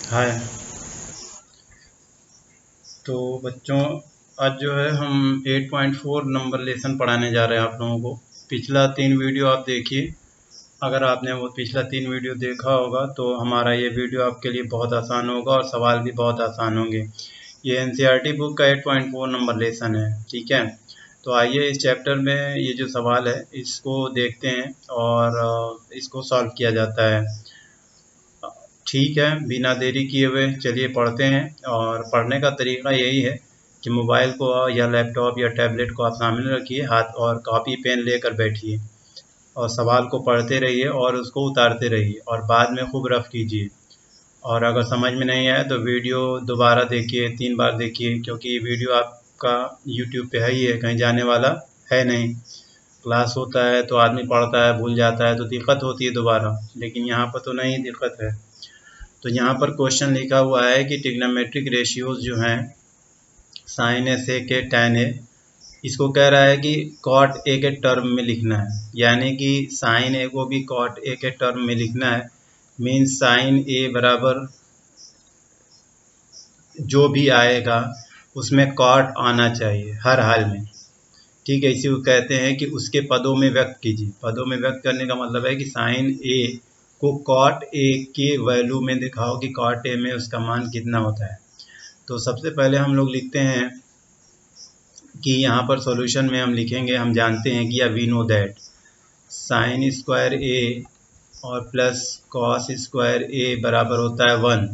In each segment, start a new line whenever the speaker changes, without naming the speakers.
हाय। तो बच्चों, आज जो है हम 8.4 नंबर लेसन पढ़ाने जा रहे हैं आप लोगों को। पिछला 3 वीडियो आप देखिए। अगर आपने वो पिछला 3 वीडियो देखा होगा तो हमारा ये वीडियो आपके लिए बहुत आसान होगा और सवाल भी बहुत आसान होंगे। ये एनसीईआरटी बुक का 8.4 नंबर लेसन है, ठीक है। तो आइए इस चैप्टर में ये जो सवाल है इसको देखते हैं और इसको सॉल्व किया जाता है। ठीक है, बिना देरी किए हुए चलिए पढ़ते हैं। और पढ़ने का तरीका यही है कि मोबाइल को या लैपटॉप या टैबलेट को आप सामने रखिए, हाथ और कॉपी पेन लेकर बैठिए और सवाल को पढ़ते रहिए और उसको उतारते रहिए और बाद में खूब रफ कीजिए। और अगर समझ में नहीं आए तो वीडियो दोबारा देखिए, 3 बार देखिए, क्योंकि ये वीडियो आपका यूट्यूब पे है ही है, कहीं जाने वाला है नहीं। क्लास होता है तो आदमी पढ़ता है, भूल जाता है तो दिक्कत होती है दोबारा, लेकिन यहाँ पर तो नहीं दिक्कत है। तो यहाँ पर क्वेश्चन लिखा हुआ है कि ट्रिग्नोमेट्रिक रेशियोज जो हैं sign A sec A tan A, इसको कह रहा है कि कॉट ए के टर्म में लिखना है, यानी कि साइन ए को भी कॉट ए के टर्म में लिखना है। मीन्स साइन ए बराबर जो भी आएगा उसमें कॉट आना चाहिए हर हाल में, ठीक है। इसी को कहते हैं कि उसके पदों में व्यक्त कीजिए। पदों में व्यक्त करने का मतलब है कि साइन ए को कॉट ए के वैल्यू में दिखाओ कि कॉट ए में उसका मान कितना होता है। तो सबसे पहले हम लोग लिखते हैं कि यहाँ पर सॉल्यूशन में हम लिखेंगे, हम जानते हैं कि या we know that sine square A और प्लस कॉस स्क्वायर ए बराबर होता है 1।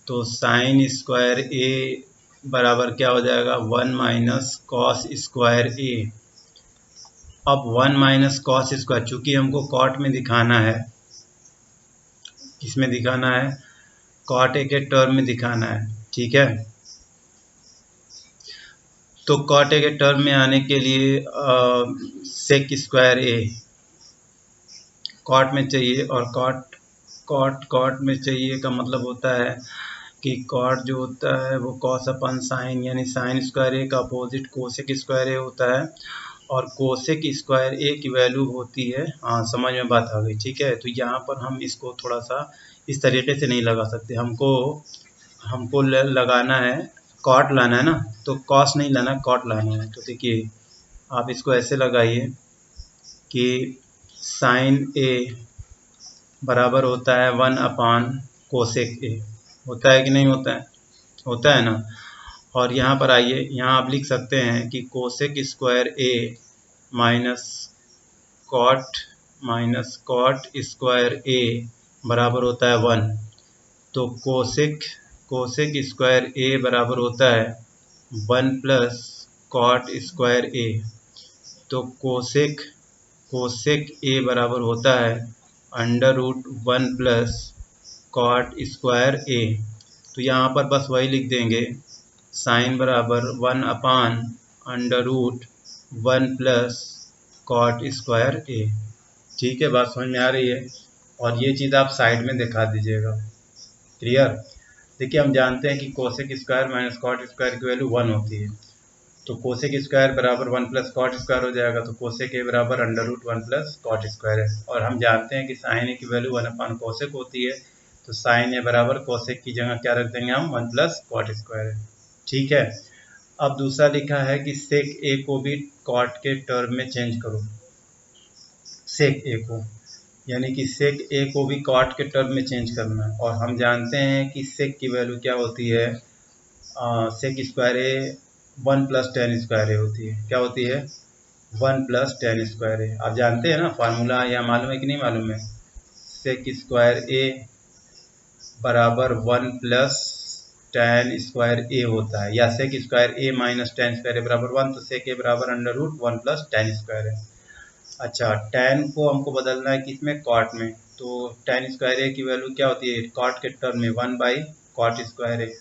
तो साइन स्क्वायर ए बराबर क्या हो जाएगा, 1 माइनस कॉस स्क्वायर ए। अब 1 माइनस कॉस स्क्वायर, चूँकि हमको कॉट में दिखाना है, किसमें दिखाना है, कॉट ए के टर्म में दिखाना है, ठीक है। तो कॉट ए के टर्म में आने के लिए सेक स्क्वायर ए कॉट में चाहिए, और कॉट कॉट कॉट में चाहिए का मतलब होता है कि कॉट जो होता है वो कॉस अपन साइन, यानी साइन स्क्वायर ए का अपोजिट कोसेक स्क्वायर ए होता है, और कोसेक स्क्वायर ए की वैल्यू होती है, हाँ समझ में बात आ गई, ठीक है। तो यहाँ पर हम इसको थोड़ा सा इस तरीके से नहीं लगा सकते, हमको हमको लगाना है, कॉट लाना है ना, तो कॉस नहीं लाना, कॉट लाना है। तो देखिए आप इसको ऐसे लगाइए कि साइन ए बराबर होता है 1 अपान कोसेक ए, होता है कि नहीं होता है, होता है ना। और यहाँ पर आइए, यहाँ आप लिख सकते हैं कि cosec square A minus cot square A बराबर होता है 1। तो कोसेक कोसेक स्क्वायर ए बराबर होता है 1 प्लस कॉट स्क्वायर ए। तो कोसेक कोसेक ए बराबर होता है under root 1 plus cot square A. तो यहाँ पर बस वही लिख देंगे, साइन बराबर 1 upon under root 1 plus cot square A, ठीक है। बात समझ में आ रही है। और ये चीज़ आप साइड में दिखा दीजिएगा, क्लियर। देखिए हम जानते हैं कि cosec square minus cot square की वैल्यू 1 होती है। तो कोसेक स्क्वायर बराबर 1 प्लस कॉट स्क्वायर हो जाएगा, तो कोसेक ए बराबर under root 1 plus cot square है। और हम जानते हैं कि साइन ए की वैल्यू 1 अपान कोसेक होती है, तो साइन ए बराबर कोसेक की जगह क्या रख देंगे हम, 1 प्लस कॉट स्क्वायर है, ठीक है। अब दूसरा लिखा है कि सेक ए को भी कॉट के टर्म में चेंज करो, सेक ए को, यानी कि सेक ए को भी कॉट के टर्म में चेंज करना है। और हम जानते हैं कि सेक की वैल्यू क्या होती है, सेक स्क्वायर ए 1 प्लस टेन स्क्वायर ए होती है, क्या होती है, 1 प्लस टेन स्क्वायर ए। आप जानते हैं ना फार्मूला, या मालूम है कि नहीं मालूम है, सेक स्क्वायर ए बराबर 1 प्लस टेन स्क्वायर ए होता है, या sec square A minus tan square A बराबर 1, तो सेक ए बराबर under root 1 plus tan square है। अच्छा, टेन को हमको बदलना है किसमें, कॉट में। तो टेन स्क्वायर ए की वैल्यू क्या होती है, कॉट के टर्म में 1 बाई कॉट स्क्वायर ए।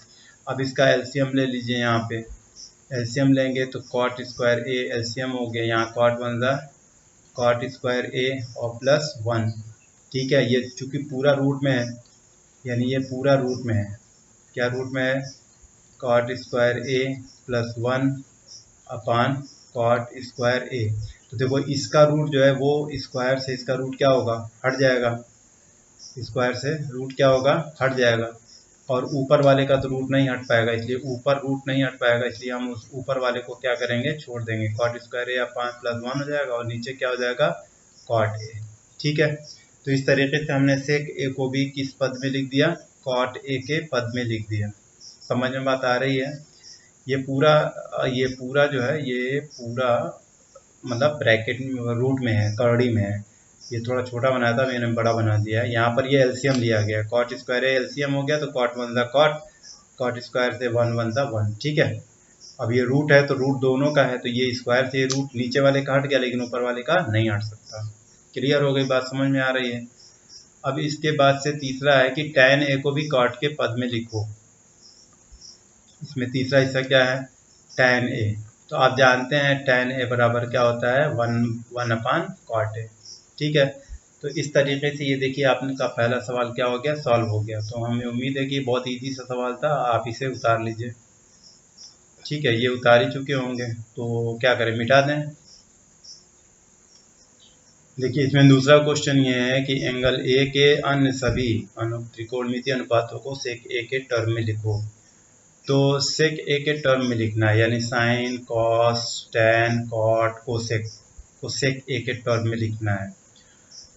अब इसका एलसीएम ले लीजिए, यहाँ पे एलसीएम लेंगे तो कॉट स्क्वायर ए एलसीएम हो गया, यहाँ कॉट बन रहा कॉट स्क्वायर ए और प्लस 1, ठीक है। ये चूँकि पूरा रूट में है, यानी ये पूरा रूट में है, क्या रूट में है, cot square A plus 1 upon cot square A. तो देखो इसका रूट जो है वो स्क्वायर से इसका रूट क्या होगा, हट जाएगा, स्क्वायर से रूट क्या होगा, हट जाएगा। और ऊपर वाले का तो रूट नहीं हट पाएगा, इसलिए ऊपर रूट नहीं हट पाएगा, इसलिए हम उस ऊपर वाले को क्या करेंगे, छोड़ देंगे। कॉट स्क्वायर ए अपान प्लस 1 हो जाएगा और नीचे क्या हो जाएगा, कॉट ए। ठीक है, तो इस तरीके से हमने सेक ए को भी किस पद में लिख दिया, कॉट ए के पद में लिख दिया। समझ में बात आ रही है? ये पूरा जो है, ये पूरा मतलब ब्रैकेट रूट में है, करड़ी में है। ये थोड़ा छोटा बनाया था, मैंने बड़ा बना दिया है। यहाँ पर ये एलसीएम लिया गया, कॉट स्क्वायर ए एलसीएम हो गया, तो कॉट वन दा कॉट, कॉट स्क्वायर से वन वन दा वन। ठीक है, अब ये रूट है तो रूट दोनों का है, तो ये स्क्वायर से रूट नीचे वाले का हट गया, लेकिन ऊपर वाले का नहीं हट सकता। क्लियर हो गई बात, समझ में आ रही है? अब इसके बाद से तीसरा है कि tan ए को भी कॉट के पद में लिखो। इसमें तीसरा हिस्सा क्या है, tan ए। तो आप जानते हैं tan ए बराबर क्या होता है, वन अपान कॉट ए। ठीक है, तो इस तरीके से ये देखिए आपने का पहला सवाल क्या हो गया, सॉल्व हो गया। तो हमें उम्मीद है कि बहुत इजी सा सवाल था, आप इसे उतार लीजिए। ठीक है, ये उतार ही चुके होंगे, तो क्या करें, मिटा दें। देखिए इसमें दूसरा क्वेश्चन ये है कि एंगल ए के अन्य सभी त्रिकोणमितीय अनुपातों को सेक ए के टर्म में लिखो। तो सेक ए के टर्म में लिखना है, यानी sin, cos, tan, cot, cosec को सेक ए के टर्म में लिखना है।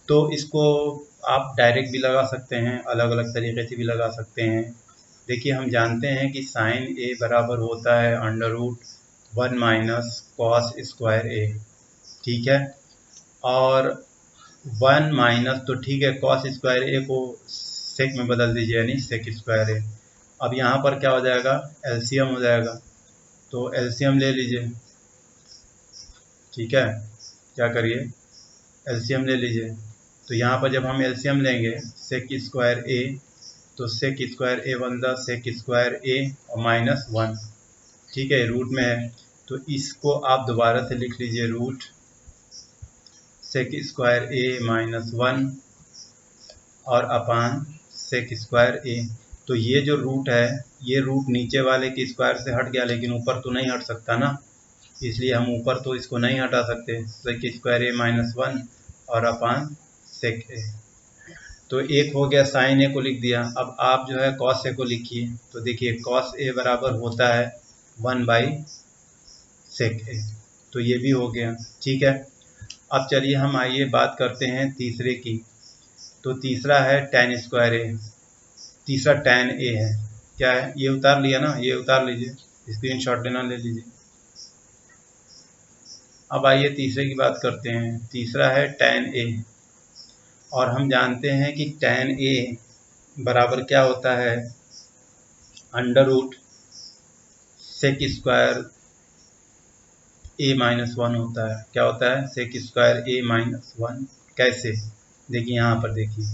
तो इसको आप डायरेक्ट भी लगा सकते हैं, अलग अलग तरीके से भी लगा सकते हैं। देखिए हम जानते हैं कि साइन ए बराबर होता है under root 1 minus cos square A. ठीक है, और 1 माइनस, तो ठीक है, कॉस स्क्वायर ए को सेक में बदल दीजिए, यानी सेक स्क्वायर ए। अब यहाँ पर क्या हो जाएगा, एलसीएम हो जाएगा, तो एलसीएम ले लीजिए। ठीक है, क्या करिए, एलसीएम ले लीजिए। तो यहाँ पर जब हम एलसीएम लेंगे सेक स्क्वायर ए, तो सेक स्क्वायर ए बनता सेक स्क्वायर ए और माइनस 1। ठीक है, रूट में है, तो इसको आप दोबारा से लिख लीजिए, root sec square A minus 1 और अपान सेक स्क्वायर ए। तो ये जो रूट है, ये रूट नीचे वाले के स्क्वायर से हट गया, लेकिन ऊपर तो नहीं हट सकता ना, इसलिए हम ऊपर तो इसको नहीं हटा सकते। सेक स्क्वायर ए माइनस 1 और अपान सेक ए। तो एक हो गया, साइन ए को लिख दिया। अब आप जो है कॉस ए को लिखिए। तो देखिए कॉस ए बराबर होता है 1 बाई सेक ए, तो ये भी हो गया। ठीक है, अब चलिए हम आइए बात करते हैं तीसरे की। तो तीसरा है tan स्क्वायर ए, तीसरा tan ए है। क्या है, ये उतार लिया ना, ये उतार लीजिए, स्क्रीनशॉट लेना ले लीजिए। अब आइए तीसरे की बात करते हैं। तीसरा है tan ए, और हम जानते हैं कि tan ए बराबर क्या होता है, under root sec square A minus 1 होता है। क्या होता है, सेक स्क्वायर ए माइनस 1। कैसे, देखिए यहाँ पर देखिए,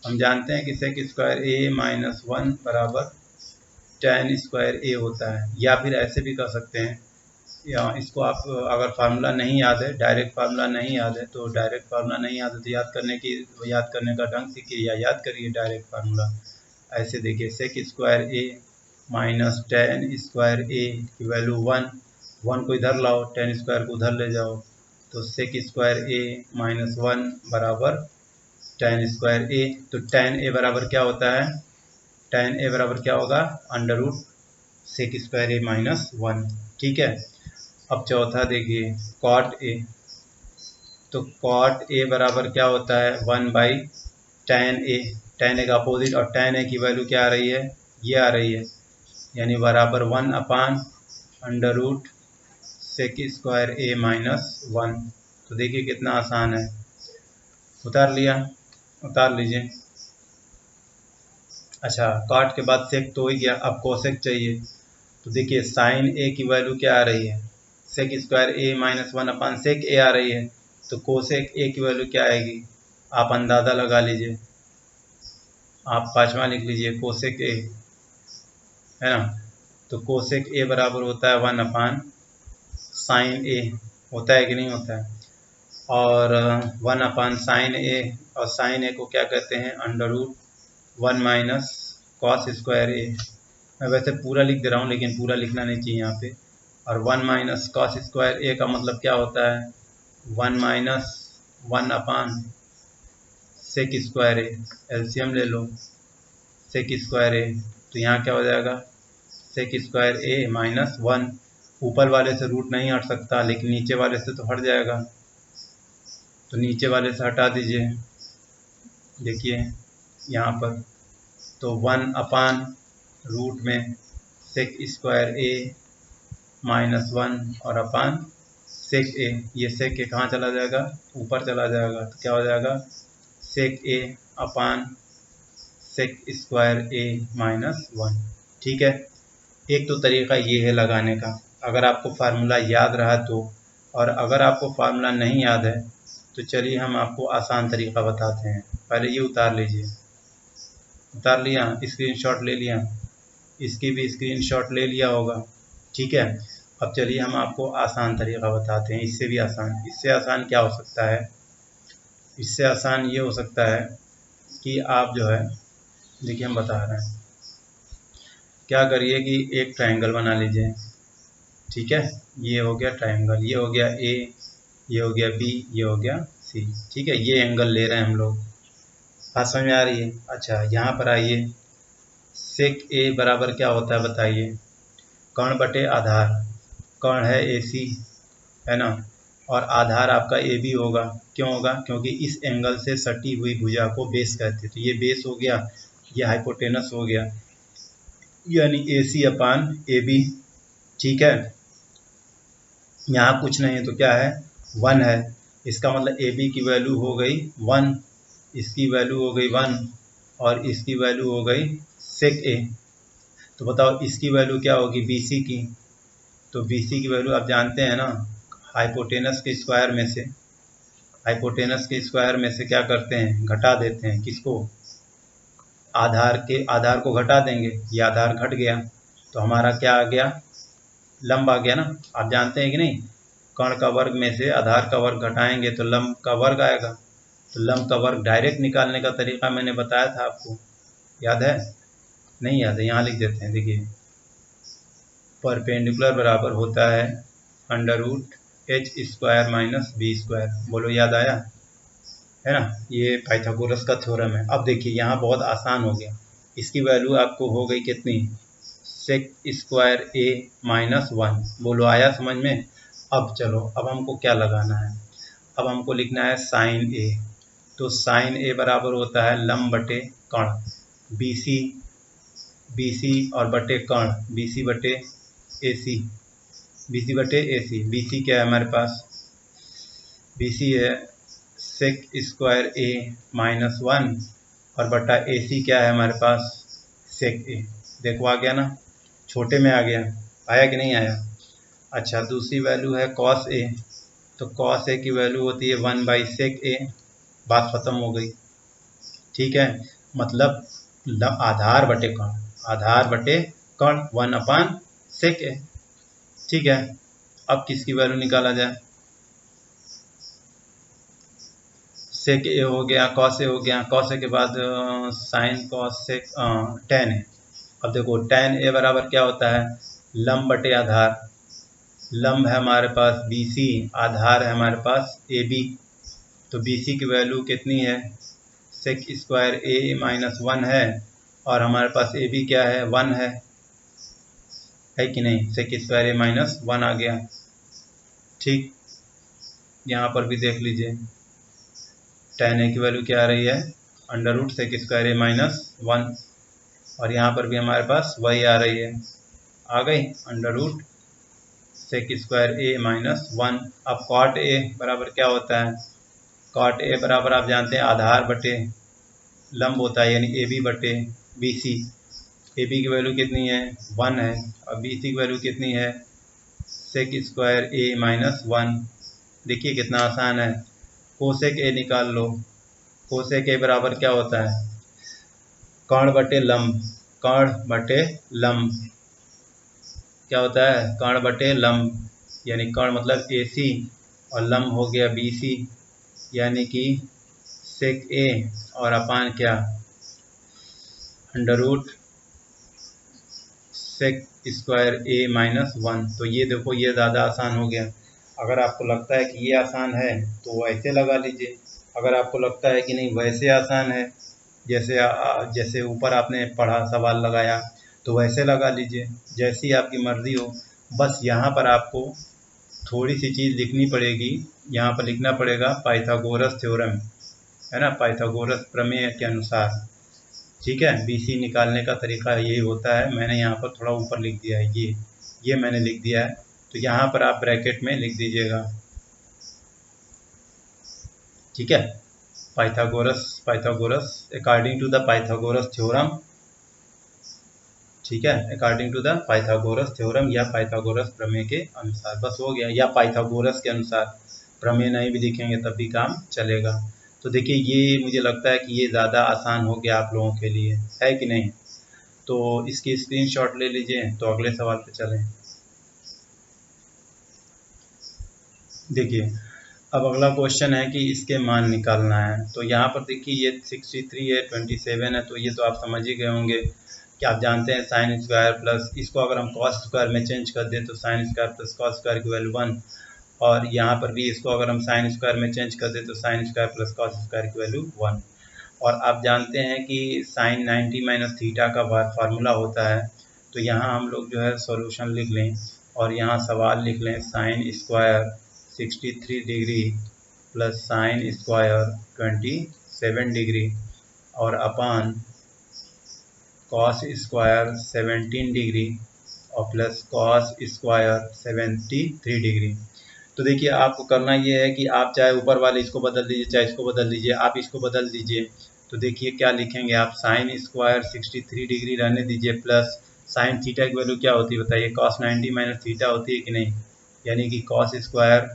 हम जानते हैं कि सेक स्क्वायर ए माइनस 1 बराबर tan स्क्वायर ए होता है। या फिर ऐसे भी कर सकते हैं, या इसको आप अगर फार्मूला नहीं याद है, डायरेक्ट फार्मूला नहीं याद है, तो डायरेक्ट फार्मूला नहीं याद है तो याद करने का ढंग सीखिए या याद करिए डायरेक्ट फार्मूला। ऐसे देखिए, सेक square A minus tan square ए की वैल्यू 1 को इधर लाओ, tan स्क्वायर को उधर ले जाओ, तो सेक स्क्वायर ए माइनस 1 बराबर tan स्क्वायर ए। तो tan ए बराबर क्या होता है, tan ए बराबर क्या होगा, under root sec square A minus 1। ठीक है, अब चौथा देखिए, कॉट ए। तो कॉट ए बराबर क्या होता है, 1 बाई tan ए, tan ए का अपोजिट, और tan ए की वैल्यू क्या आ रही है, ये आ रही है, यानी बराबर 1 upon under root sec square A minus 1। तो देखिए कितना आसान है, उतार लिया, उतार लीजिए। अच्छा, कॉट के बाद सेक तो हो ही गया, अब कोसेक चाहिए। तो देखिए साइन ए की वैल्यू क्या आ रही है, सेक स्क्वायर ए माइनस 1 अपान सेक ए आ रही है, तो कोसेक ए की वैल्यू क्या आएगी, आप अंदाज़ा लगा लीजिए, आप पाँचवा लिख लीजिए, कोसेक ए है ना। तो कोसेक ए बराबर होता है 1 अपान साइन ए, होता है कि नहीं होता है, और 1 अपान साइन ए, और साइन ए को क्या कहते हैं, under root 1 minus cos square A. मैं वैसे पूरा लिख दे रहा हूँ, लेकिन पूरा लिखना नहीं चाहिए यहाँ पे। और 1 माइनस कॉस स्क्वायर ए का मतलब क्या होता है, 1 माइनस 1 अपान सेक स्क्वायर ए, एलसीएम ले लो, सेक स्क्वायर ए तो यहाँ क्या हो जाएगा, सेक स्क्वायर ए माइनस 1। ऊपर वाले से रूट नहीं हट सकता, लेकिन नीचे वाले से तो हट जाएगा, तो नीचे वाले से हटा दीजिए। देखिए यहाँ पर तो 1 अपान रूट में सेक स्क्वायर ए माइनस 1 और अपान सेक ए, ये सेक ए कहाँ चला जाएगा, ऊपर चला जाएगा, तो क्या हो जाएगा सेक ए अपान सेक स्क्वायर ए माइनस 1। ठीक है, एक तो तरीका ये है लगाने का, अगर आपको फार्मूला याद रहा तो, और अगर आपको फार्मूला नहीं याद है तो चलिए हम आपको आसान तरीका बताते हैं। पहले ये उतार लीजिए, उतार लिया, स्क्रीनशॉट ले लिया, इसकी भी स्क्रीनशॉट ले लिया होगा। ठीक है, अब चलिए हम आपको आसान तरीका बताते हैं, इससे भी आसान। इससे आसान क्या हो सकता है, इससे आसान ये हो सकता है कि आप जो है, देखिए हम बता रहे हैं, क्या करिए कि एक ट्रायंगल बना लीजिए। ठीक है, ये हो गया ट्रायंगल, ये हो गया ए, ये हो गया बी, ये हो गया सी। ठीक है, ये एंगल ले रहे हैं हम लोग, बात समझ में आ रही है। अच्छा यहाँ पर आइए, सेक ए बराबर क्या होता है बताइए, कर्ण बटे आधार, कर्ण है ए सी है ना, और आधार आपका ए बी होगा। क्यों होगा, क्योंकि इस एंगल से सटी हुई भुजा को बेस कहते हैं, तो ये बेस हो गया, ये हाइपोटेनस हो गया, यानी ए सी अपान ए बी। ठीक है, यहाँ कुछ नहीं है तो क्या है 1 है, इसका मतलब ए बी की वैल्यू हो गई 1, इसकी वैल्यू हो गई 1 और इसकी वैल्यू हो गई सेक ए। तो बताओ इसकी वैल्यू क्या होगी बी सी की, तो बी सी की वैल्यू आप जानते हैं ना, हाइपोटेनस के स्क्वायर में से, हाइपोटेनस के स्क्वायर में से क्या करते हैं, घटा देते हैं, किसको, आधार के, आधार को घटा देंगे, ये आधार घट गया तो हमारा क्या आ गया, लंब आ गया ना। आप जानते हैं कि नहीं, कर्ण का वर्ग में से आधार का वर्ग घटाएंगे तो लंब का वर्ग आएगा, तो लंब का वर्ग डायरेक्ट निकालने का तरीका मैंने बताया था आपको, याद है, नहीं याद है, यहाँ लिख देते हैं। देखिए परपेंडिकुलर बराबर होता है under root H square minus B square, बोलो याद आया है ना, ये पाइथागोरस का थ्योरम है। अब देखिए यहाँ बहुत आसान हो गया, इसकी वैल्यू आपको हो गई कितनी, सेक स्क्वायर ए माइनस 1, बोलो आया समझ में। अब चलो, अब हमको क्या लगाना है, अब हमको लिखना है साइन ए, तो साइन ए बराबर होता है लंब बटे कर्ण, बी सी और बटे कर्ण बी सी बटे ए सी, बी सी बटे ए सी। बी सी क्या है हमारे पास, बी सी है सेक स्क्वायर ए माइनस 1 और बटा ए सी क्या है हमारे पास, सेक ए। देखो आ गया ना, छोटे में आ गया, आया कि नहीं आया। अच्छा दूसरी वैल्यू है कॉस ए, तो कॉस ए की वैल्यू होती है 1 बाई सेक ए, बात खत्म हो गई। ठीक है, मतलब आधार बटे कर्ण, आधार बटे कर्ण 1 अपान सेक ए। ठीक है, अब किसकी वैल्यू निकाला जाए, सेक ए हो गया, कॉस ए हो गया, कॉस ए के बाद साइन कॉस सेक टेन है। अब देखो टेन ए बराबर क्या होता है, लंब बटे आधार, लंब है हमारे पास बी सी, आधार है हमारे पास ए बी, तो बी सी की वैल्यू कितनी है, सेक स्क्वायर ए माइनस 1 है, और हमारे पास ए बी क्या है 1 है कि नहीं, सेक स्क्वायर ए माइनस 1 आ गया। ठीक, यहाँ पर भी देख लीजिए टेन ए की वैल्यू क्या आ रही है, under root sec square A minus 1, और यहाँ पर भी हमारे पास वही आ रही है, आ गई under root sec square A minus 1। अब कॉट ए बराबर क्या होता है, कॉट ए बराबर आप जानते हैं आधार बटे लंब होता है, यानी ए बी बटे बी सी। ए बी की वैल्यू कितनी है 1 है, और बी सी की वैल्यू कितनी है सेक स्क्वायर ए माइनस 1। देखिए कितना आसान है, कोसेक ए निकाल लो, कोसेक ए बराबर क्या होता है, कर्ण बटे लंब, कर्ण बटे लंब क्या होता है, कर्ण बटे लंब, यानी कर्ण मतलब ए सी और लंब हो गया बी सी, यानी कि सेक ए और अपान क्या under root sec square A minus 1। तो ये देखो ये ज़्यादा आसान हो गया। अगर आपको लगता है कि ये आसान है तो ऐसे लगा लीजिए, अगर आपको लगता है कि नहीं वैसे आसान है, जैसे जैसे ऊपर आपने पढ़ा सवाल लगाया, तो वैसे लगा लीजिए, जैसी आपकी मर्जी हो। बस यहाँ पर आपको थोड़ी सी चीज़ लिखनी पड़ेगी, यहाँ पर लिखना पड़ेगा पाइथागोरस थ्योरम, है ना, पाइथागोरस प्रमेय के अनुसार। ठीक है, BC निकालने का तरीका यही होता है। मैंने यहाँ पर थोड़ा ऊपर लिख दिया है, ये मैंने लिख दिया है, तो यहाँ पर आप ब्रैकेट में लिख दीजिएगा। ठीक है, Pythagoras according to the Pythagoras theorem. ठीक है, according to the Pythagoras theorem या पाइथागोरस प्रमेय के अनुसार, बस हो गया, या पाइथागोरस के अनुसार। प्रमेय नहीं भी लिखेंगे तब भी काम चलेगा। तो देखिए, ये मुझे लगता है कि ये ज़्यादा आसान हो गया आप लोगों के लिए, है कि नहीं। तो इसकी स्क्रीनशॉट ले लीजिए, तो अगले सवाल पे चलें। देखिए, अब अगला क्वेश्चन है कि इसके मान निकालना है। तो यहाँ पर देखिए, ये 63 है, 27 है, तो ये तो आप समझ ही गए होंगे कि आप जानते हैं साइन स्क्वायर प्लस, इसको अगर हम कॉस स्क्वायर में चेंज कर दें तो sine square plus cos square की वैल्यू 1, और यहाँ पर भी इसको अगर हम साइन स्क्वायर में चेंज कर दें तो sine square plus cos square की वैल्यू 1। और आप जानते हैं कि साइन 90 माइनस थीटा का फार्मूला होता है। तो यहाँ हम लोग जो है सॉल्यूशन लिख लें, और यहाँ सवाल लिख लें sine square 63 degree plus sine square 27 degree और अपान कॉस स्क्वायर 17 डिग्री और प्लस कॉस स्क्वायर 73 डिग्री। तो देखिए, आपको करना ये है कि आप चाहे ऊपर वाले इसको बदल दीजिए, चाहे इसको बदल दीजिए, आप इसको बदल दीजिए। तो देखिए क्या लिखेंगे आप, साइन स्क्वायर 63 डिग्री रहने दीजिए प्लस साइन थीटा की वैल्यू क्या होती है बताइए, कॉस 90 माइनस थीटा होती है कि नहीं, यानी कि कॉस स्क्वायर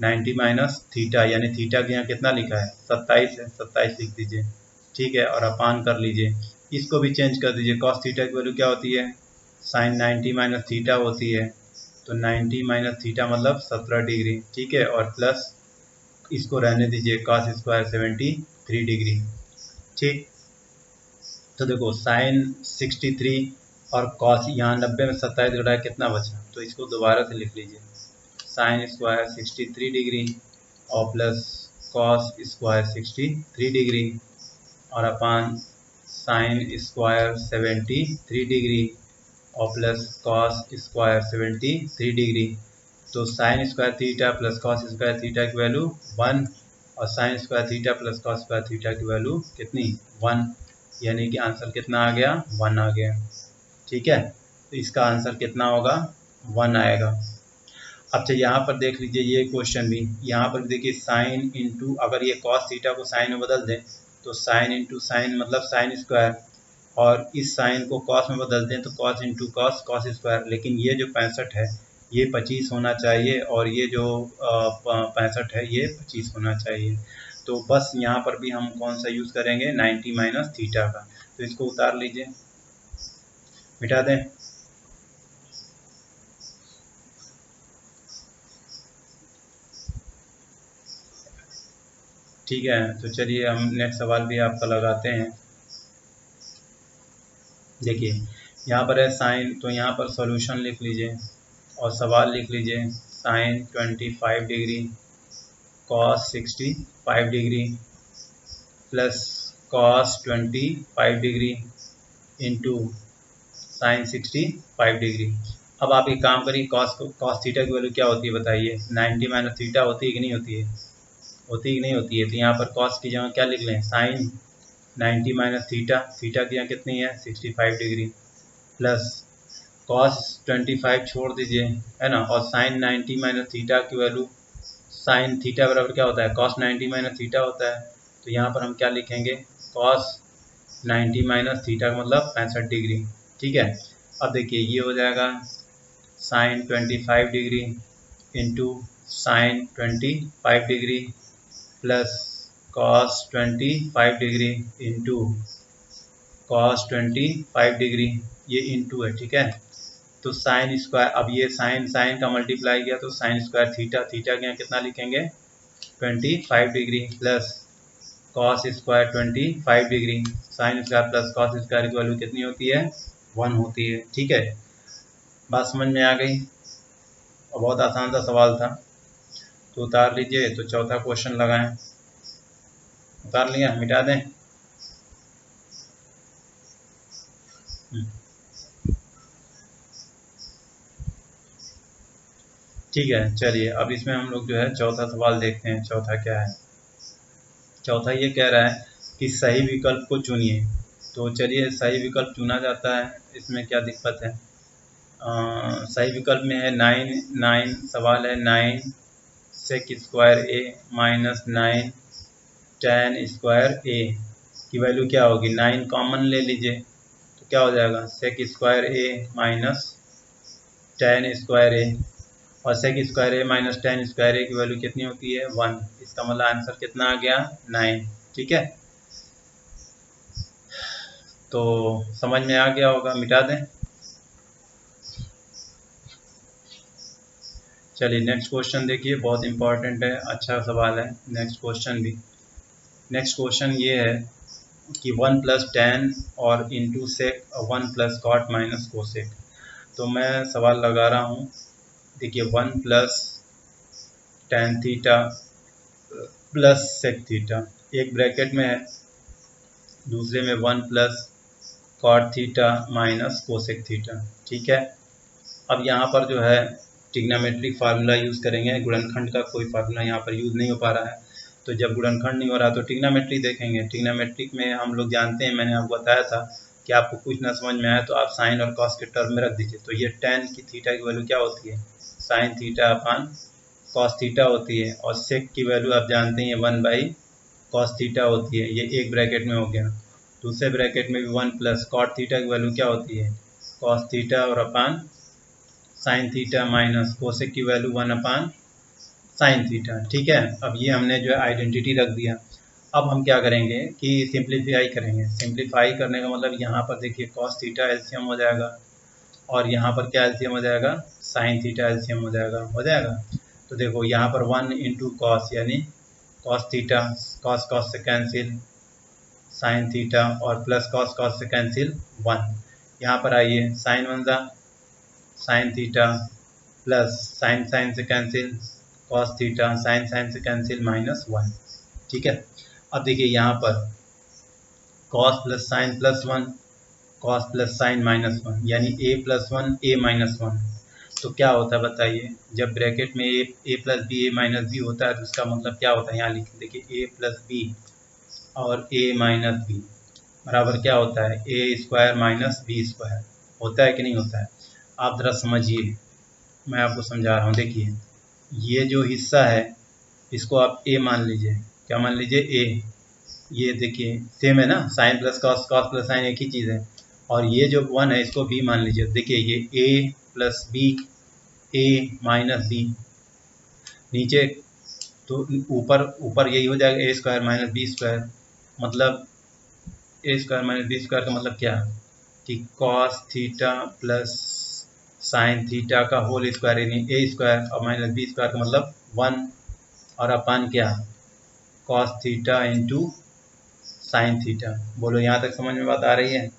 90 माइनस थीटा, यानी थीटा के यहाँ कितना लिखा है 27 है, 27 लिख दीजिए। ठीक है, और अपान कर लीजिए, इसको भी चेंज कर दीजिए, कॉस थीटा की वैल्यू क्या होती है, साइन 90 माइनस थीटा होती है, तो 90 माइनस थीटा मतलब 17 डिग्री। ठीक है, और प्लस इसको रहने दीजिए कॉस स्क्वायर 73 डिग्री। ठीक, तो देखो साइन 63 और कॉस, यहाँ 90 में 27 घटाया कितना बचा, तो इसको दोबारा से लिख लीजिए, साइन स्क्वायर 63 डिग्री और प्लस कॉस स्क्वायर 63 डिग्री और अपान साइन स्क्वायर 73 डिग्री और प्लस कॉस स्क्वायर 73 डिग्री। तो sine square theta plus cos square theta की वैल्यू 1 और sine square theta plus cos square theta की वैल्यू कितनी 1, यानी कि आंसर कितना आ गया 1 आ गया। ठीक है, तो इसका आंसर कितना होगा 1 आएगा। अच्छा, यहाँ पर देख लीजिए ये क्वेश्चन भी, यहाँ पर देखिए साइन इंटू, अगर ये कॉस थीटा को साइन में बदल दें तो साइन इंटू साइन मतलब साइन स्क्वायर, और इस साइन को कॉस में बदलते हैं तो cos into cos cos square. लेकिन ये जो 65 है ये 25 होना चाहिए, और ये जो 65 है ये 25 होना चाहिए। तो बस यहाँ पर भी हम कौन सा यूज़ करेंगे 90 माइनस थीटा का। तो इसको उतार लीजिए, मिटा दें। ठीक है, तो चलिए हम नेक्स्ट सवाल भी आपका लगाते हैं। देखिए, यहाँ पर है साइन, तो यहाँ पर सॉल्यूशन लिख लीजिए और सवाल लिख लीजिए, sin 25 degree cos 65 degree plus cos 25 degree into sin 65 degree. अब आप एक काम करिए, कॉस थीटा की वैल्यू क्या होती है बताइए, 90 माइनस थीटा होती है कि नहीं होती है, होती है कि नहीं होती है। तो यहाँ पर कॉस की जगह क्या लिख लें, साइन 90 माइनस थीटा, थीटा की यहाँ कितनी है 65 डिग्री, प्लस कॉस 25 छोड़ दीजिए, है ना, और साइन 90 माइनस थीटा की वैल्यू, साइन थीटा बराबर क्या होता है कॉस 90 माइनस थीटा होता है। तो यहाँ पर हम क्या लिखेंगे, कॉस 90 माइनस थीटा मतलब 65 डिग्री। ठीक है, अब देखिए ये हो जाएगा sin 25 degree into sin 25 degree plus cos 25 degree into cos 25 degree, ये इंटू है। ठीक है, तो साइन स्क्वायर, अब ये साइन साइन का मल्टीप्लाई किया तो साइन स्क्वायर थीटा, थीटा के यहाँ कितना लिखेंगे 25 degree plus cos square 25 degree, sine square plus cos square की वैल्यू कितनी होती है 1 होती है। ठीक है, बात समझ में आ गई, और बहुत आसान सा सवाल था। तो उतार लीजिए, तो चौथा क्वेश्चन लगाएं, उतार लिया, मिटा दें। ठीक है, चलिए अब इसमें हम लोग जो है चौथा सवाल देखते हैं। चौथा क्या है? चौथा ये कह रहा है कि सही विकल्प को चुनिए। तो चलिए सही विकल्प चुना जाता है, इसमें क्या दिक्कत है। सही विकल्प में है 9 9। सवाल है 9 सेक square A minus 9 tan square ए की वैल्यू क्या होगी। 9 कॉमन ले लीजिए तो क्या हो जाएगा, सेक square A minus tan square A, और सेक square A minus tan square ए की वैल्यू कितनी होती है, 1। इसका मतलब आंसर कितना आ गया, 9। ठीक है, तो समझ में आ गया होगा, मिटा दें। चलिए नेक्स्ट क्वेश्चन देखिए, बहुत इंपॉर्टेंट है, अच्छा सवाल है नेक्स्ट क्वेश्चन भी। नेक्स्ट क्वेश्चन ये है कि 1 प्लस tan और into sec 1 plus cot minus cosec. तो मैं सवाल लगा रहा हूँ, देखिए 1 plus tan theta plus sec theta एक ब्रैकेट में है, दूसरे में 1 plus cot theta minus cosec theta. ठीक है, अब यहाँ पर जो है ट्रिग्नोमेट्रिक फार्मूला यूज़ करेंगे, गुणनखंड का कोई फार्मूला यहाँ पर यूज़ नहीं हो पा रहा है। तो जब गुणनखंड नहीं हो रहा तो ट्रिग्नोमेट्री देखेंगे। ट्रिग्नोमेट्रिक में हम लोग जानते हैं, मैंने आपको बताया था कि आपको कुछ ना समझ में आया तो आप साइन और कॉस के टर्म में रख दीजिए। तो ये tan की थीटा की वैल्यू क्या होती है, sine theta upon cos theta होती है, और सेक की वैल्यू आप जानते हैं 1 बाई कॉस थीटा होती है। ये एक ब्रैकेट में हो गया, दूसरे ब्रैकेट में भी 1 प्लस कॉट थीटा की वैल्यू क्या होती है, कॉस थीटा और अपान साइन थीटा माइनस कोसेक की वैल्यू 1 अपान साइन थीटा। ठीक है, अब ये हमने जो है आइडेंटिटी रख दिया। अब हम क्या करेंगे कि सिंप्लीफाई करेंगे। सिंप्लीफाई करने का मतलब यहाँ पर देखिए कॉस थीटा एलसीएम हो जाएगा, और यहाँ पर क्या एलसीएम हो जाएगा, साइन थीटा एलसीएम हो जाएगा। तो देखो यहाँ पर 1 इंटू कॉस यानी कॉस थीटा, कॉस कॉस से कैंसिल साइन थीटा, और प्लस कॉस कॉस से कैंसिल 1। यहाँ पर आइए साइन 1 ज़ा sine theta, plus sine sine से cancel cos theta, sine sine से कैंसिल -1। ठीक है, अब देखिए यहाँ पर cos plus sine plus 1, cos plus sine -1, यानी a प्लस 1 a माइनस 1। तो क्या होता है बताइए, जब ब्रैकेट में a plus B a minus B होता है तो इसका मतलब क्या होता है, यहाँ लिख देखिए a प्लस बी और a माइनस बी बराबर क्या होता है, a square minus B square. होता है कि नहीं होता है, आप ज़रा समझिए, मैं आपको समझा रहा हूँ। देखिए ये जो हिस्सा है इसको आप a मान लीजिए, क्या मान लीजिए a। ये देखिए सेम है ना, sin plus cos, cos plus sin एक ही चीज़ है। और ये जो 1 है इसको b मान लीजिए। देखिए ये a plus B, a minus B, नीचे तो ऊपर ऊपर यही हो जाएगा a square minus B square. मतलब a square minus B square का मतलब क्या, कि cos theta plus sin theta का होल स्क्वायर, यानी a स्क्वायर और माइनस बी स्क्वायर का मतलब 1, और अपान क्या, cos theta into sign theta. बोलो यहाँ तक समझ में बात आ रही है।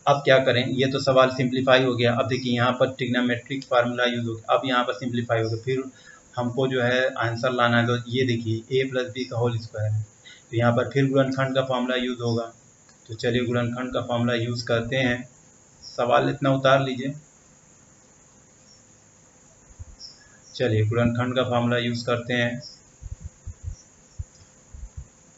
अब क्या करें, ये तो सवाल सिंप्लीफाई हो गया। अब देखिए यहाँ पर ट्रिग्नोमेट्रिक फार्मूला यूज हो गया, अब यहाँ पर सिंप्लीफाई हो गया। फिर हमको जो है आंसर लाना है, तो ये देखिए a प्लस बी का होल स्क्वायर है, तो यहाँ पर फिर गुणनखंड का फार्मूला यूज होगा। तो चलिए गुणनखंड का फार्मूला यूज करते हैं। सवाल इतना उतार लीजिए, चलिए गुणनखंड का फार्मूला यूज करते हैं।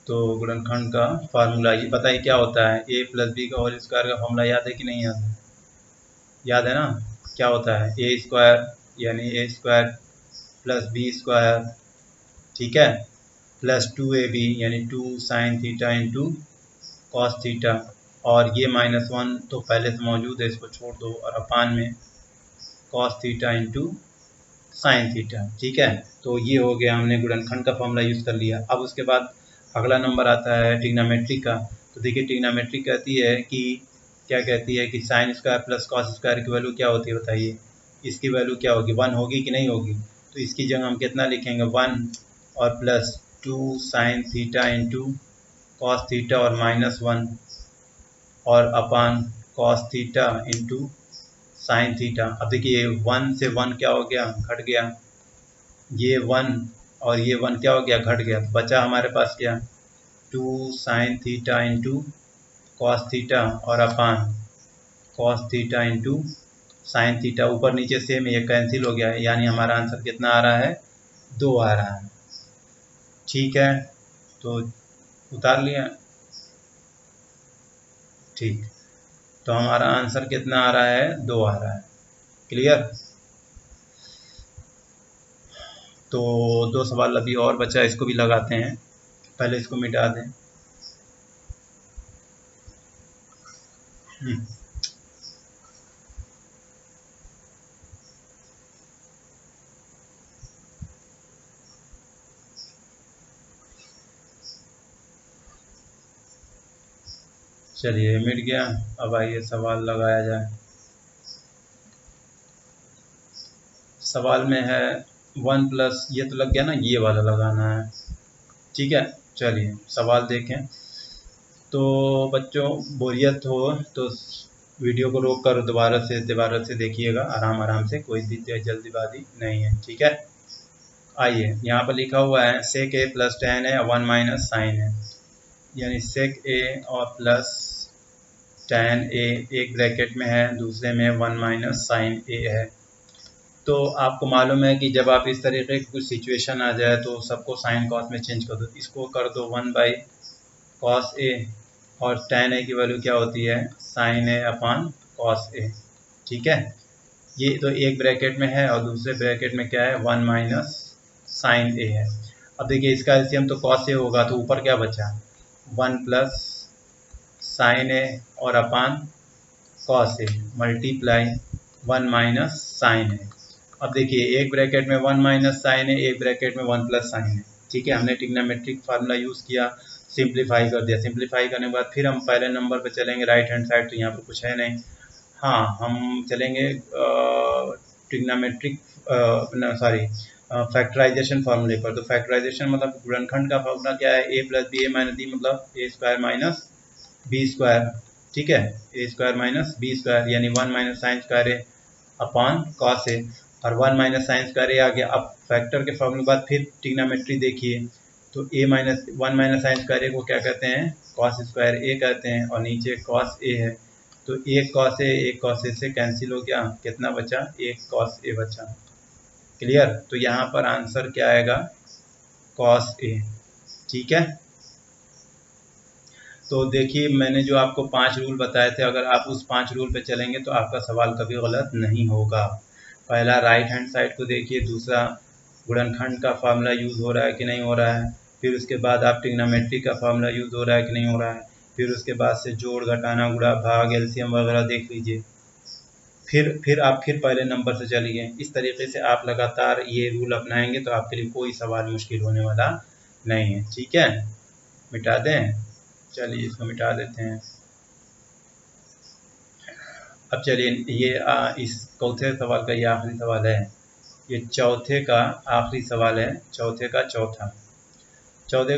तो गुणनखंड का फार्मूला ये बताइए क्या होता है, a प्लस बी का होल स्क्वायर का फार्मूला याद है कि नहीं याद है, याद है ना। क्या होता है, a स्क्वायर यानी a square plus B square, ठीक है, प्लस 2ab यानी 2 sign theta into cos theta, और ये -1 तो पहले से मौजूद है, इसको छोड़ दो, और अपान में cos theta into sine theta. ठीक है, तो ये हो गया, हमने गुणनखंड का फॉर्मूला यूज़ कर लिया। अब उसके बाद अगला नंबर आता है ट्रिग्नोमेट्री का। तो देखिए ट्रिग्नोमेट्री कहती है कि क्या कहती है कि sine square plus cos square की वैल्यू क्या होती है बताइए, इसकी वैल्यू क्या होगी, 1 होगी कि नहीं होगी। तो इसकी जगह हम कितना लिखेंगे, 1 और plus 2 sign theta into cos theta और -1, और upon cos theta into sine theta. अब देखिए 1 से 1 क्या हो गया, घट गया, ये 1 और ये 1 क्या हो गया, घट गया। तो बचा हमारे पास क्या, 2 sign theta into cos theta और upon cos theta into sign theta, ऊपर नीचे सेम, ये कैंसिल हो गया है, यानी हमारा आंसर कितना आ रहा है, 2 आ रहा है। ठीक है, तो उतार लिया, ठीक, तो हमारा आंसर कितना आ रहा है, 2 आ रहा है। क्लियर। तो 2 सवाल अभी और बचा, इसको भी लगाते हैं, पहले इसको मिटा दें। चलिए मिट गया। अब आइए सवाल लगाया जाए। सवाल में है 1 प्लस, ये तो लग गया ना, ये वाला लगाना है। ठीक है, चलिए सवाल देखें। तो बच्चों बोरियत हो तो वीडियो को रोक कर दोबारा से देखिएगा, आराम आराम से, कोई भी जल्दीबाजी नहीं है। ठीक है, आइए यहाँ पर लिखा हुआ है सेक ए प्लस टेन है, 1 माइनस साइन है, यानी सेक ए और प्लस टेन ए, एक ब्रैकेट में है, दूसरे में 1 माइनस साइन ए है। तो आपको मालूम है कि जब आप इस तरीके की कुछ सिचुएशन आ जाए तो सबको साइन कॉस में चेंज कर दो, इसको कर दो 1 बाई कॉस ए, और टेन ए की वैल्यू क्या होती है, sign A upon cos A. ठीक है, ये तो एक ब्रैकेट में है और दूसरे ब्रैकेट में क्या है, 1 माइनस साइन ए है। अब देखिए इसका एलसीएम तो कॉस ए होगा, तो ऊपर क्या बचा, 1 प्लस साइन ए और upon cos A multiply 1 minus sign ए। अब देखिए एक ब्रैकेट में 1 माइनस साइन है, एक ब्रैकेट में 1 प्लस साइन है। ठीक है, हमने ट्रिग्नोमेट्रिक फार्मूला यूज़ किया, सिंप्लीफाई कर दिया। सिंप्लीफाई करने के बाद फिर हम पहले नंबर पे चलेंगे, राइट हैंड साइड, तो यहाँ पर कुछ है नहीं। हाँ, हम चलेंगे ट्रिग्नोमेट्रिक फैक्टराइजेशन फार्मूले पर। तो फैक्टराइजेशन मतलब गुणनखंड का फार्मूला क्या है, ए प्लस बी ए माइनस बी मतलब ए स्क्वायर माइनस बी स्क्वायर। ठीक है, ए स्क्वायर माइनस बी स्क्वायर, यानी 1 minus sign square A upon cos A, और 1 माइनस साइन स्क्वायर ए आ गया। अब फैक्टर के फॉर्मूले के बाद फिर ट्रिग्नोमेट्री देखिए, तो ए माइनस 1 माइनस साइन स्क्वायर ए को क्या कहते हैं, कॉस स्क्वायर ए कहते हैं, और नीचे कॉस ए है, तो एक कॉस ए से कैंसिल हो गया, कितना बचा, एक कॉस ए बचा। क्लियर, तो यहाँ पर आंसर क्या आएगा, कॉस ए। ठीक है, तो देखिए मैंने जो आपको 5 रूल बताए थे, अगर आप उस 5 रूल पे चलेंगे तो आपका सवाल कभी गलत नहीं होगा। पहला राइट हैंड साइड को देखिए, दूसरा गुणनखंड का फार्मूला यूज़ हो रहा है कि नहीं हो रहा है, फिर उसके बाद आप ट्रिग्नोमेट्री का फार्मूला यूज़ हो रहा है कि नहीं हो रहा है, फिर उसके बाद से जोड़ घटाना गुणा भाग एलसीएम वगैरह देख लीजिए, फिर आप पहले नंबर से चलिए। इस तरीके से आप लगातार ये रूल अपनाएंगे तो आपके लिए कोई सवाल मुश्किल होने वाला नहीं है। ठीक है, मिटा दें, चलिए इसको मिटा देते हैं। अब चलिए ये इस चौथे सवाल का ये आखिरी सवाल है, ये चौथे का आखिरी सवाल है, चौथे का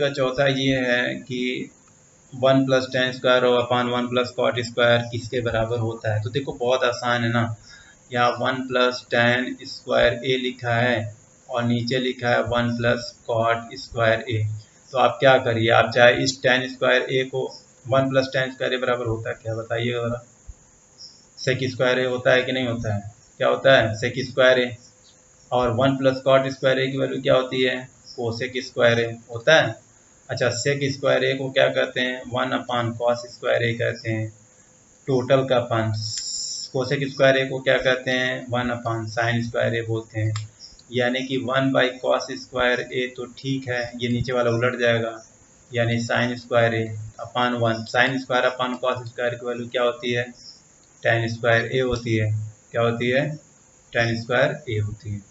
चौथा ये है कि 1 प्लस टेन स्क्वायर और अपान 1 प्लस कॉट स्क्वायर किसके बराबर होता है। तो देखो बहुत आसान है ना, यहाँ 1 प्लस टेन स्क्वायर ए लिखा है और नीचे लिखा है 1 प्लस कॉट स्क्वायर ए। तो आप क्या करिए, आप चाहे इस टेन स्क्वायर ए को 1 प्लस टेन स्क्वायर ए बराबर होता है क्या, बताइएगा जरा, सेक स्क्वायर ए होता है कि नहीं होता है, क्या होता है, सेक स्क्वायर ए, और 1 प्लस कॉट स्क्वायर ए की वैल्यू क्या होती है, कोसेक स्क्वायर ए होता है। अच्छा, सेक स्क्वायर ए को क्या कहते हैं, 1 अपान कॉस स्क्वायर ए कहते हैं, टोटल का पान। कोसेक स्क्वायर ए को क्या कहते हैं, 1 अपान साइन स्क्वायर ए बोलते हैं, यानी कि 1 बाई कॉस स्क्वायर ए, तो ठीक है ये नीचे वाला उलट जाएगा, यानी साइन स्क्वायर ए अपान 1, sine square upon cos square की वैल्यू क्या होती है, टेन स्क्वायर ए होती है, क्या होती है, टेन स्क्वायर ए होती है।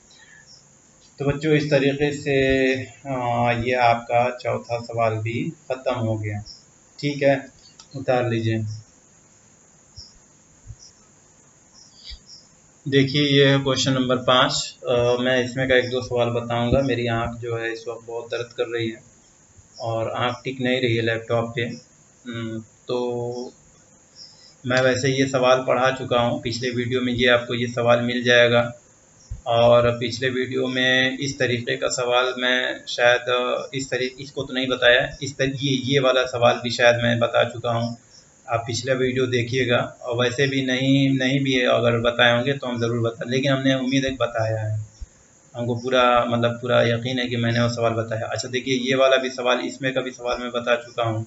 तो बच्चों इस तरीके से ये आपका चौथा सवाल भी ख़त्म हो गया। ठीक है, उतार लीजिए। देखिए ये है क्वेश्चन नंबर 5। मैं इसमें का 1-2 सवाल बताऊंगा। मेरी आंख जो है इस वक्त बहुत दर्द कर रही है और आंख टिक नहीं रही है लैपटॉप पे। तो मैं वैसे ये सवाल पढ़ा चुका हूँ, पिछले वीडियो में ये आपको ये सवाल मिल जाएगा, और पिछले वीडियो में इस तरीके का सवाल मैं शायद इसको तो नहीं बताया, ये वाला सवाल भी शायद मैं बता चुका हूँ। आप पिछला वीडियो देखिएगा, और वैसे भी नहीं भी है अगर बताए होंगे तो हम ज़रूर बता, लेकिन हमने उम्मीद है कि बताया है, हमको पूरा मतलब पूरा यकीन है कि मैंने वो सवाल बताया। अच्छा देखिए, ये वाला भी सवाल, इसमें का भी सवाल मैं बता चुका हूँ,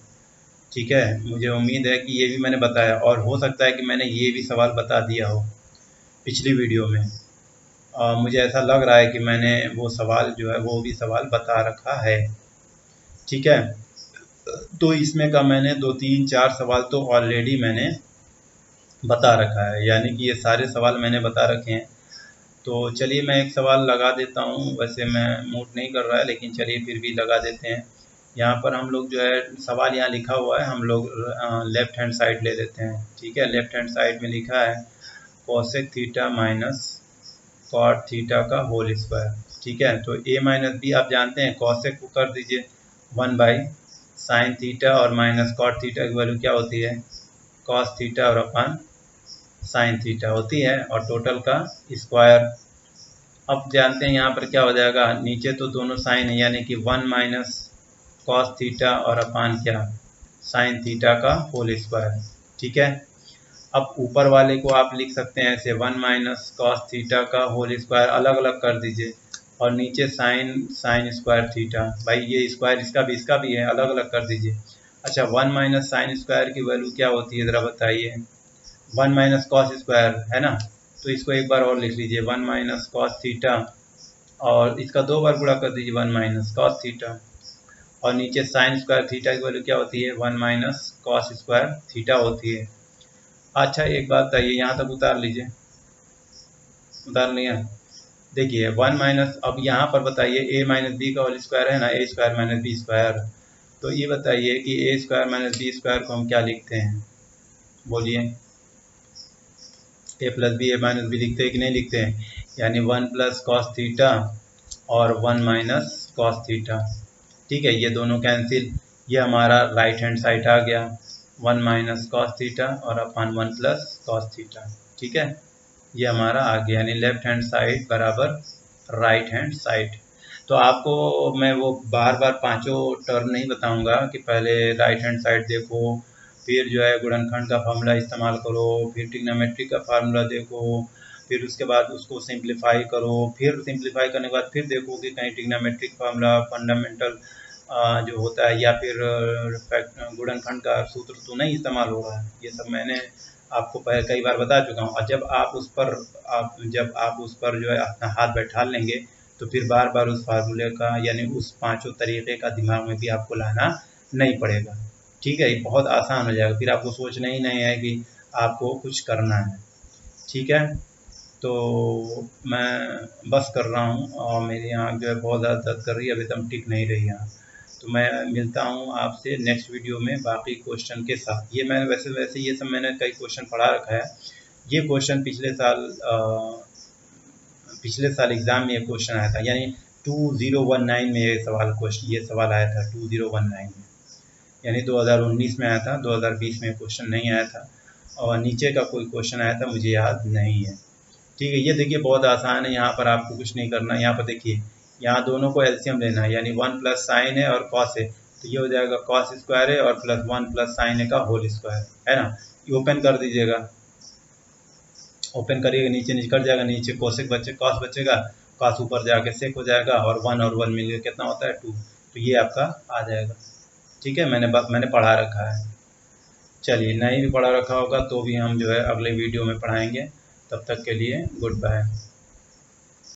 ठीक है। मुझे उम्मीद है कि ये भी मैंने बताया, और हो सकता है कि मैंने ये भी सवाल बता दिया हो पिछली वीडियो में। मुझे ऐसा लग रहा है कि मैंने वो सवाल जो है वो भी सवाल बता रखा है, ठीक है। तो इसमें का मैंने 2-3-4 सवाल तो ऑलरेडी मैंने बता रखा है, यानी कि ये सारे सवाल मैंने बता रखे हैं। तो चलिए मैं एक सवाल लगा देता हूँ, वैसे मैं मूड नहीं कर रहा है, लेकिन चलिए फिर भी लगा देते हैं। यहाँ पर हम लोग जो है सवाल यहाँ लिखा हुआ है, हम लोग लेफ्ट हैंड साइड ले लेते हैं, ठीक है। लेफ्ट हैंड साइड में लिखा है cosec theta minus cot theta का होल स्क्वायर, ठीक है। तो a माइनस बी आप जानते हैं, कॉसेक को कर दीजिए 1/sin थीटा, और माइनस कॉट थीटा की वैल्यू क्या होती है, कॉस थीटा और अपान साइन थीटा होती है, और टोटल का स्क्वायर। अब जानते हैं यहाँ पर क्या हो जाएगा, नीचे तो दोनों साइन है, यानी कि 1 माइनस कॉस थीटा और अपान क्या, साइन थीटा का होल स्क्वायर, ठीक है। अब ऊपर वाले को आप लिख सकते हैं ऐसे 1 माइनस कॉस थीटा का होल स्क्वायर, अलग अलग कर दीजिए, और नीचे साइन स्क्वायर थीटा, भाई ये स्क्वायर इसका भी है, अलग अलग कर दीजिए। अच्छा 1 माइनस साइन स्क्वायर की वैल्यू क्या होती है ज़रा बताइए, 1 माइनस कॉस स्क्वायर है ना, तो इसको एक बार और लिख लीजिए 1 माइनस कॉस थीटा, और इसका 2 बार गुणा कर दीजिए 1 माइनस कॉस थीटा, और नीचे साइन स्क्वायर थीटा की वैल्यू क्या होती है, 1 माइनस कॉस स्क्वायर थीटा होती है। अच्छा एक बात बताइए, यहाँ तक उतार लीजिए, उतार लिया। देखिए 1 माइनस, अब यहाँ पर बताइए ए माइनस बी का होल स्क्वायर है ना, ए स्क्वायर माइनस बी स्क्वायर। तो ये बताइए कि ए स्क्वायर माइनस बी स्क्वायर को हम क्या लिखते हैं, बोलिए। ए प्लस बी ए माइनस बी लिखते हैं कि नहीं लिखते हैं, यानी 1 प्लस कॉस थीटा और 1 माइनस कॉस थीटा, ठीक है। ये दोनों कैंसिल, ये हमारा राइट हैंड साइड आ गया 1 माइनस कॉस थीटा और अपान 1 प्लस कॉस थीटा, ठीक है। ये हमारा आ गया, यानी लेफ्ट हैंड साइड बराबर राइट हैंड साइड। तो आपको मैं वो बार बार पांचों टर्म नहीं बताऊंगा कि पहले राइट हैंड साइड देखो, फिर जो है गुणनखंड का फार्मूला इस्तेमाल करो, फिर ट्रिग्नोमेट्री का फार्मूला देखो, फिर उसके बाद उसको सिंप्लीफाई करो, फिर सिंप्लीफाई करने के बाद फिर देखो कि कहीं ट्रिग्नोमेट्रिक फार्मूला फंडामेंटल जो होता है या फिर गुणनखंड का सूत्र तो नहीं इस्तेमाल हो रहा है। ये सब मैंने आपको पहले कई बार बता चुका हूँ, और जब आप उस पर जो है अपना हाथ बैठा लेंगे, तो फिर बार बार उस फार्मूले का यानी उस पांचों तरीके का दिमाग में भी आपको लाना नहीं पड़ेगा, ठीक है। ये बहुत आसान हो जाएगा, फिर आपको सोचना ही नहीं है कि आपको कुछ करना है, ठीक है। तो मैं बस कर रहा हूँ, और मेरी आँख जो है बहुत ज़्यादा दर्द कर रही है, अभी एकदम टिक नहीं रही है। तो मैं मिलता हूँ आपसे नेक्स्ट वीडियो में बाकी क्वेश्चन के साथ। ये मैंने वैसे ये सब मैंने कई क्वेश्चन पढ़ा रखा है। ये क्वेश्चन पिछले साल एग्ज़ाम में ये क्वेश्चन आया था, यानी 2019 में ये सवाल आया था 2019 में, यानी 2019 में आया था, 2020 में क्वेश्चन नहीं आया था, और नीचे का कोई क्वेश्चन आया था मुझे याद नहीं है, ठीक है। ये देखिए बहुत आसान है, यहाँ पर आपको कुछ नहीं करना। यहाँ पर देखिए, यहाँ दोनों को एलसीएम लेना है, यानी 1 प्लस साइन है और कॉस है, तो ये हो जाएगा कॉस स्क्वायर है और प्लस 1 प्लस साइन है का होल स्क्वायर है ना। ये ओपन कर दीजिएगा, ओपन करिएगा, नीचे नीचे कट जाएगा, नीचे कोसेक कॉस बचेगा, कॉस ऊपर जाके सेक हो जाएगा, और 1 और 1 मिलकर कितना होता है 2, तो ये आपका आ जाएगा, ठीक है। मैंने पढ़ा रखा है। चलिए नहीं भी पढ़ा रखा होगा तो भी हम जो है अगले वीडियो में पढ़ाएंगे। तब तक के लिए गुड बाय।